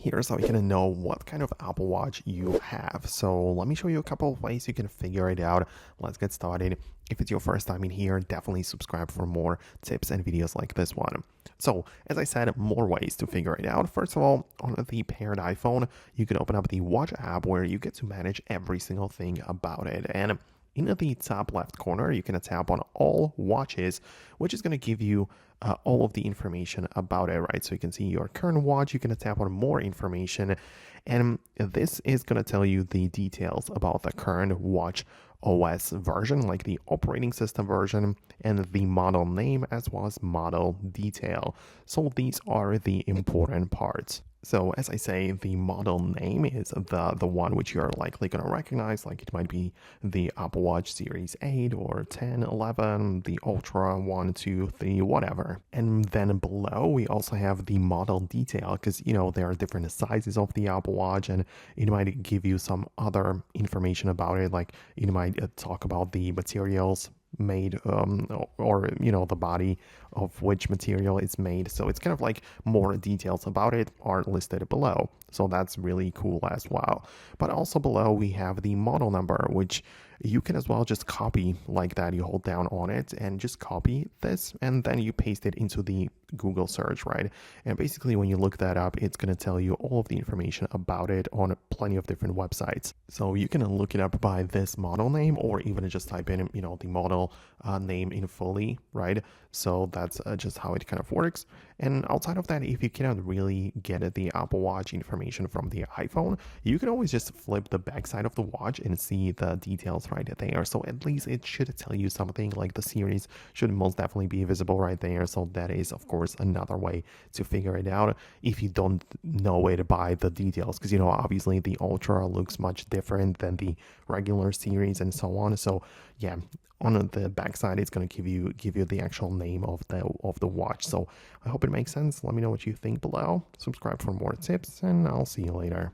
Here's how you can know what kind of Apple Watch you have. So let me show you a couple of ways you can figure it out. Let's get started. If it's your first time in here, definitely subscribe for more tips and videos like this one. So as I said, more ways to figure it out. First of all, on the paired iPhone, you can open up the Watch app where you get to manage every single thing about it. And in the top left corner, you can tap on all watches, which is going to give you all of the information about it, right? So you can see your current watch, you can tap on more information, and this is going to tell you the details about the current watch OS version, like the operating system version and the model name, as well as model detail. So these are the important parts. So as I say, the model name is the one which you're likely going to recognize, like it might be the Apple Watch Series 8 or 10, 11, the Ultra 1, 2, 3, whatever. And then below, we also have the model detail because, there are different sizes of the Apple Watch and it might give you some other information about it, like it might talk about the materials made or the body of which material is made, so it's kind of like more details about it are listed below, so that's really cool as well. But also below we have the model number, which you can as well just copy like that. You hold down on it and just copy this and then you paste it into the Google search, right? And basically when you look that up, it's going to tell you all of the information about it on plenty of different websites. So you can look it up by this model name or even just type in the model name in fully, right? So that's just how it kind of works. And outside of that, if you cannot really get the Apple Watch information from the iPhone, you can always just flip the back side of the watch and see the details right there. So at least it should tell you something, like the series should most definitely be visible right there. So that is, of course, another way to figure it out if you don't know it by the details, because obviously the Ultra looks much different than the regular series and so on. So yeah, on the backside it's going to give you the actual name of the watch. So I hope it makes sense. Let me know what you think below. Subscribe for more tips and I'll see you later.